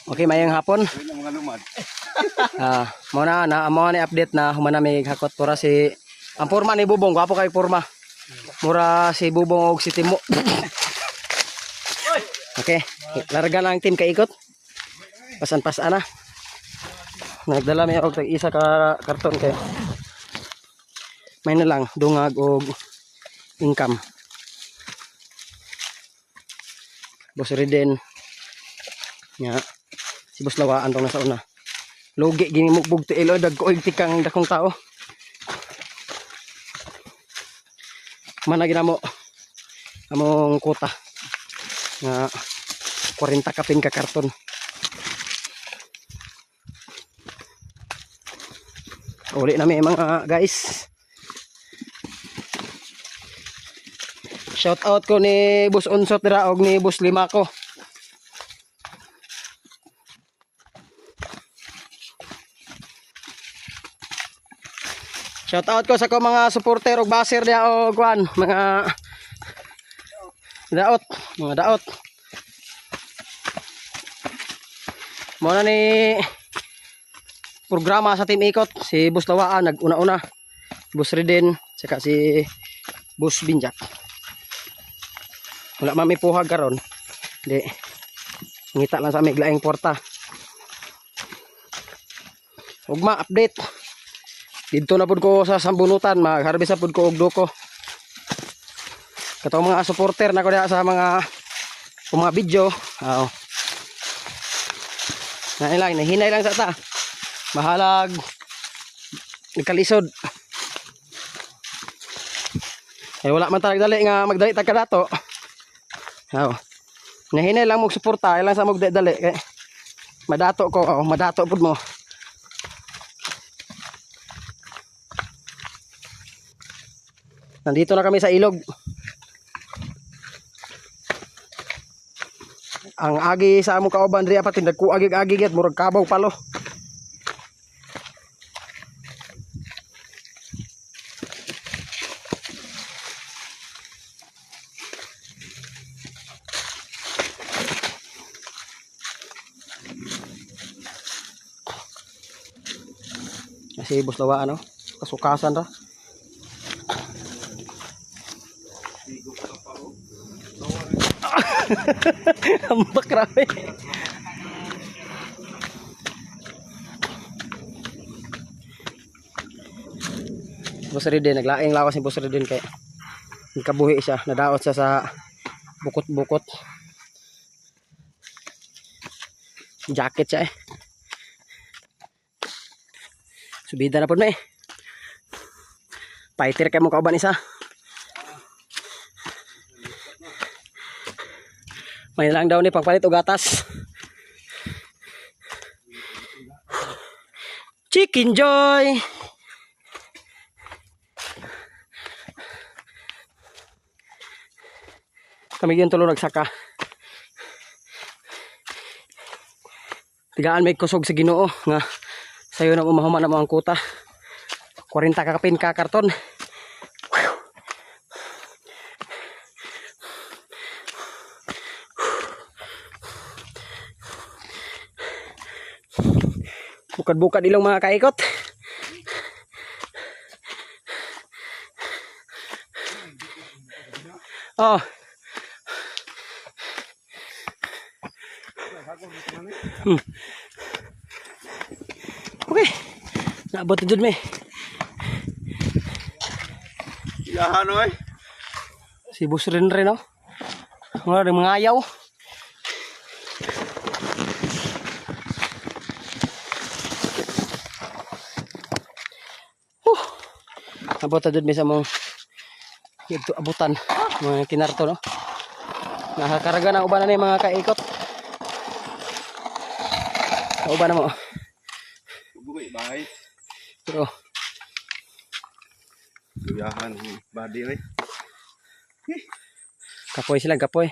Okay, mayang hapon. Mga lumad. Muna na amo ni update na humana may hakot pura si ang porma ni Bubong, gwapo kay porma. Mura si Bubong og si Timo. Okay, larga na ang team kay ikot. Pasan-pasan na. Nagdala may og tag isa ka karton kay. May na lang dungag og income. Boss Reden. Nya si Boss Lawaan tong nasa una. Logi gini mugbog ti ilo dagko og tikang dakong tao. Mana ginamo among kuta nga 40 kapin ka karton. Uli na may mga guys. Shout out ko ni Boss Unsot dira og ni Boss Lima ko. Shout out ko sa ko mga supporter og baser dia og kuan, mga daot. Mo na ni programa sa Team Ikot si Boss Lawaan nag-una-una. Boss Reden saka si Boss Binjak. Wala man may puhag karon. Di ngita lang sa may glaeng porta. Ugma update. Dito na pud ko sa sambunutan, magharbisa pud ko og duko. Katong mga supporter na ko diha sa mga video. Nahinay lang sa ta. Mahalag nagkalisod. Wala man talag dali nga magdali tag kadato. Nahinay lang mo suporta, ilang sa magdali kay madato ko, madato pud mo. Nandito na kami sa ilog. Ang agi sa among kauban diri apat tindag ko agig-agig at murag kabaw palo. Kasi Boss Lawaan kasukasan ra. Ambak rame. Boss Reden naglaing lawas ni Boss Reden kay nagkabuhi siya, nadaot siya sa bukot-bukot. Jacket siya Subida na po na Fighter kay mo kauban isa. May lang daw ni pagpalit og gatas. Chicken Joy. Kami gyud tulo nagsaka. Tigaan may kusog sa Ginoo nga sayo na umahuman na mga kuta. 40 ka kapin ka karton. Bukad-bukad ilong mga kaikot. Okay. Naabot na dyan may. Yahan Si Boss rin mga ayaw. Abot na dun may sa mong abutan mga kinarto nakakaraga na uban na ni mga kaikot. Uban na mo buhay bahay pero yahan badi kapoy sila kapoy.